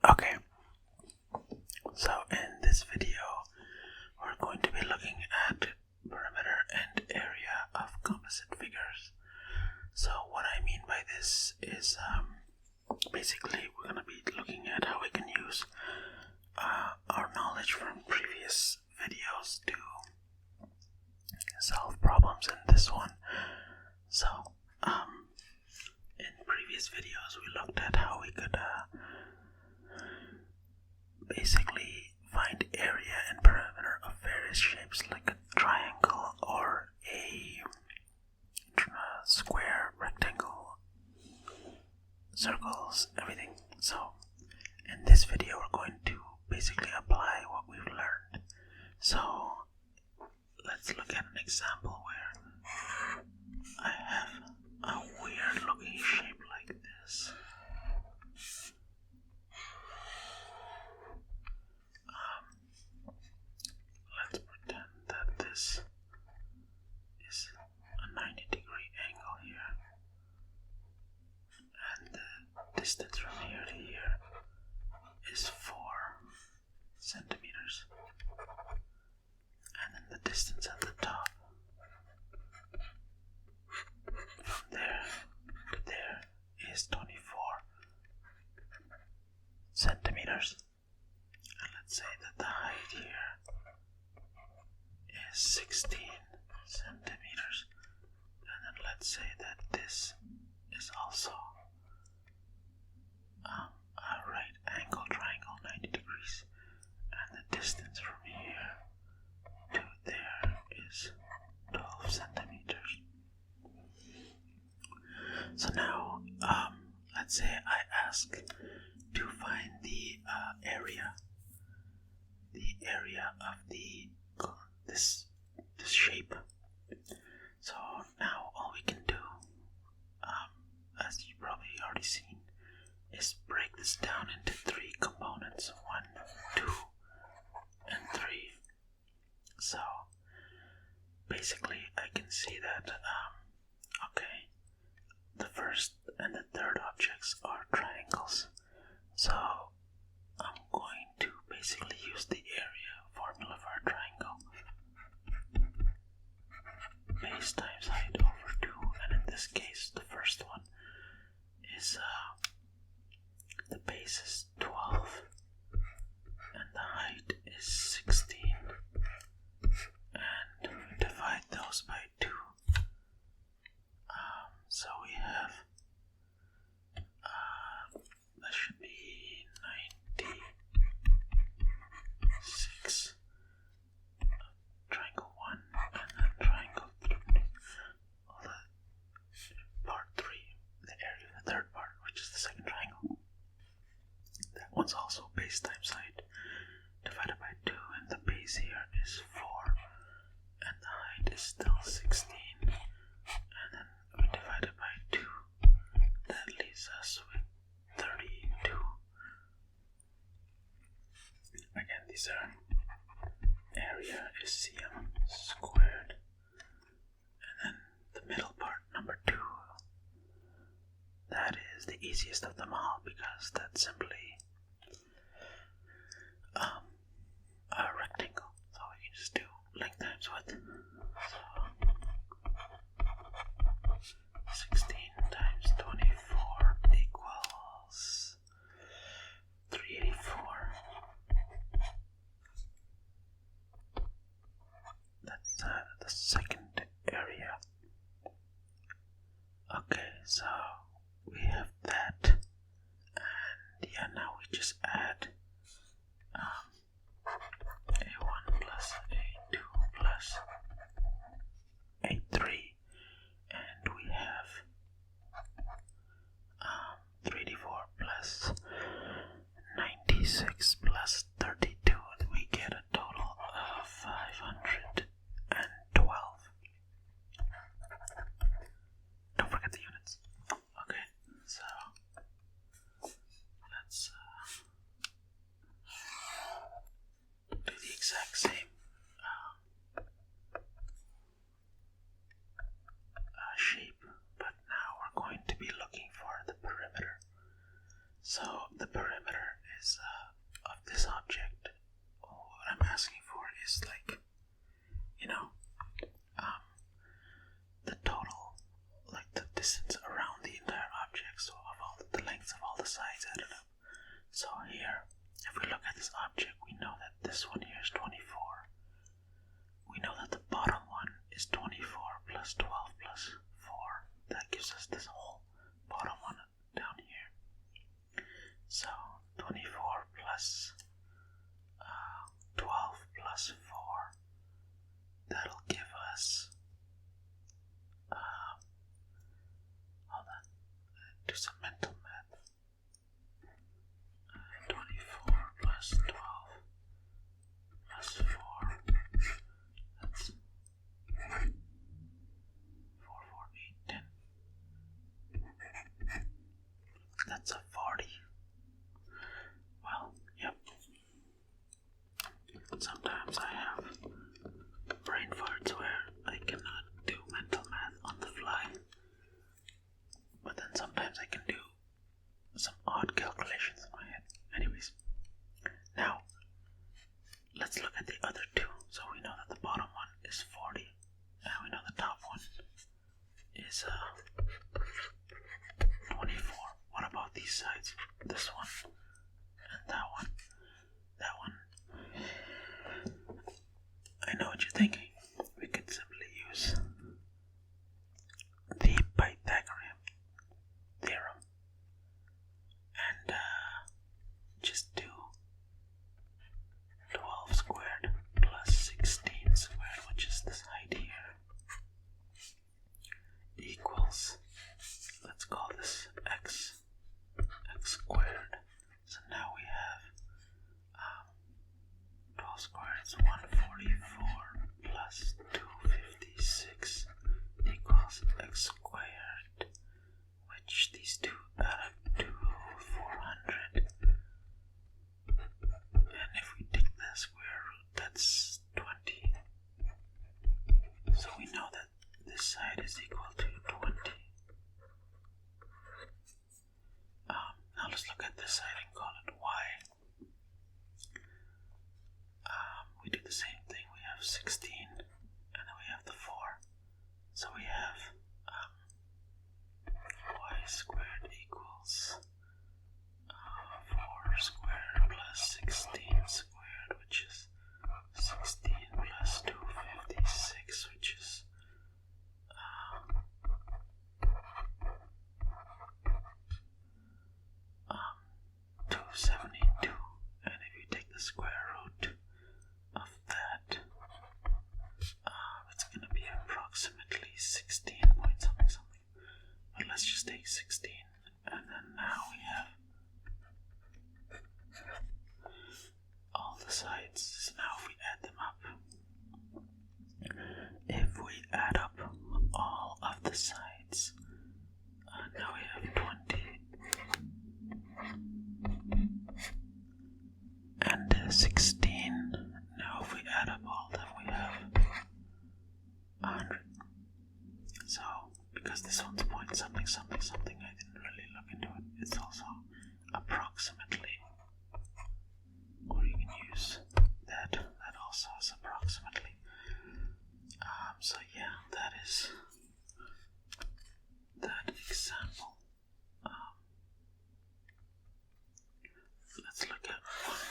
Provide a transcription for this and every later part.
Okay, so in this video, we're going to be looking at perimeter and area of composite figures. So what I mean by this is basically we're going to be looking at how we can use our knowledge from previous videos to solve problems in this one. So in previous videos we looked at how we could basically find area and perimeter of various shapes like a triangle or a square, rectangle, circles, everything. So in this video we're going to basically apply what we've learned. So let's look at an example where I have a weird looking shape like this. Let's pretend that this is a 90-degree angle here, and the distance from here to here is 4 centimeters, and then the distance at the top from there to there is 24 centimeters. And let's say that the height here is 16 centimeters, and then let's say that this is also a right angle triangle, 90 degrees, and the distance from here to there is 12 centimeters. So now let's say I ask to find the area of this shape. So now all we can do, as you've probably already seen, is break this down into 3 components: 1, 2, and 3. So basically I can see that okay, the first and the third objects are triangles. So I'm going to basically use the area formula for a triangle. Base times height over 2, and in this case the first one is the base is 12 and the height is 16, and we divide those by 2. So we have that should be 96 triangle 1, and then triangle 3, part 3, the area of the third part, which is the second triangle. That one's also base times height divided by 2, and the base here is 4 and the height is still 16, and then we divide it by 2. That leaves us with 32. Again, these are area is cm squared, and then the middle part, number 2, that is the easiest of them all because that's simply a rectangle. So we can just do length times width. So 16 times 24 equals 384. That's the second area. Okay, so we have that, and yeah, now we just add A1 plus A2 plus A3, and we have 384 plus 96 plus 32, and we get a total of 512. Don't forget the units. Okay, so let's do the exact same shape, but now we're going to be looking for the perimeter. So the perimeter is of this object, what I'm asking for is like, the total, like the distance around the entire object, so of all the lengths of all the sides added up. So here, if we look at this object, we know that this one here is 24. We know that the bottom one is 24 plus 12 plus 4. That gives us this whole bottom one down here. So 24 plus 12 plus 4. That'll give us, hold on, do some mental math. 24 plus 12 plus 4. That's 4, 4, 8, 10. That's a 40. Well, yep. Sometimes I have brain farts where I cannot do mental math on the fly. But then sometimes I can do some odd calculations in my head. Anyways, now let's look at the other two. So we know that the bottom one is 40, and we know the top one is 24. What about these sides? This one and that one. That one. I know what you're thinking. We could simply use the Pythagorean Theorem and just do 12 squared plus 16 squared, which is this height here, equals, let's call this x squared. So now we have 12 squared is 144 plus 256 equals x squared, which these two add up to 400. And if we take the square root, that's 20. So we know that this side is equal to 20. Now let's look at this side and call it y. We do the same thing. We have 16 and then we have the 4. So we have y squared equals 4 squared plus 16 squared, which is 16 plus 256, which is 272. And if you take the square root of that, it's going to be approximately 16 point something something. But let's just take 16, and then now we have all the sides. So now if we add them up, all of the sides, now we have 20 and 16. Now if we add up all of them, we have 100. So because this one's point something something something, I didn't really look into it. It's also approximately, or you can use that also is approximately. So yeah, that is that example. Let's look at one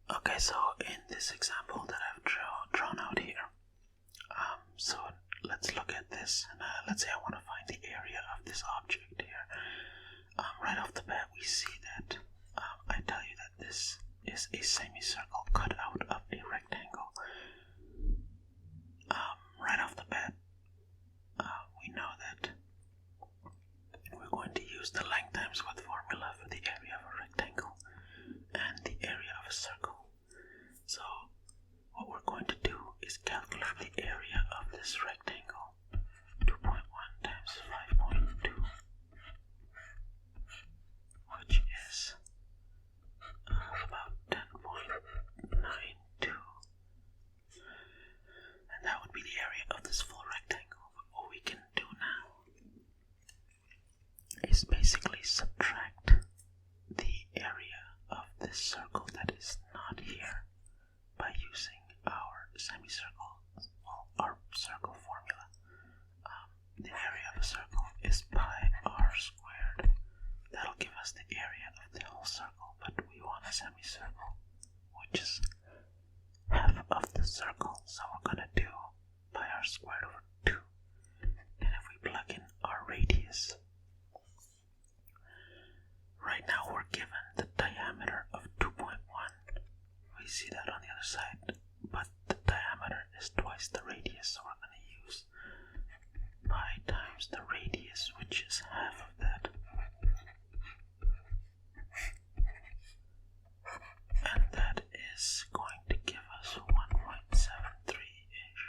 more. Okay, so in this example that I've drawn out here, so let's look at this, and let's say I want to find the area of this object here. Right off the bat, we see that I tell you that this is a semicircle cut out of a rectangle. Right off the bat, we know that we're going to use the length times width formula for the area of a rectangle and the area of a circle. So what we're going to do is calculate the area of this rectangle. 2.1 times 5.2, which is about 10.92, and that would be the area of this full rectangle. our circle formula. The area of a circle is pi r squared. That'll give us the area of the whole circle, but we want a semicircle, which is half of the circle, so we're gonna do pi r squared over 2. And if we plug in our radius, right now we're given the diameter of 2.1. We see that on the other side, but the diameter is twice the radius, so we're going to use pi times the radius, which is half of that. And that is going to give us 1.73-ish.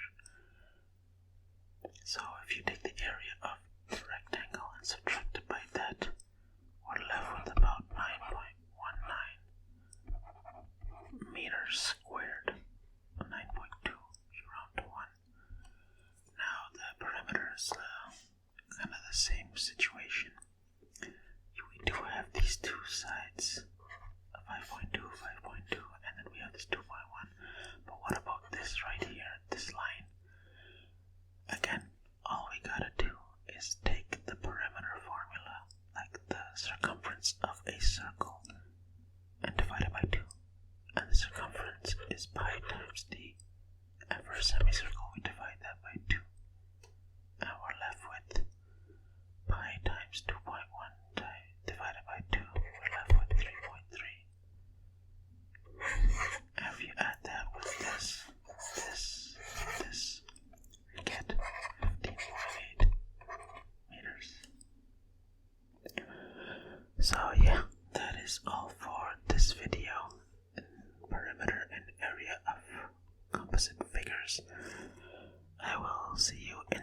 So if you take the area of the rectangle and subtract it by that, we're left with about 9.19 meters squared. 9.2, you round to 1. Now the perimeter is kind of the same situation. We do have these two sides, 5.2, 5.2, and then we have this 2.1. But what about this right here, this line? Again, all we gotta do is take the perimeter formula, like the circumference of a circle, and divide it by 2. And the circumference is pi times d. And for a semicircle, we divide that by 2. And we're left with pi times 2.1 divided by 2. We're left with 3.3. And if you add that with this, you get 15.8 meters. So yeah, that is all for this video. Perimeter and area of composite figures. I will see you in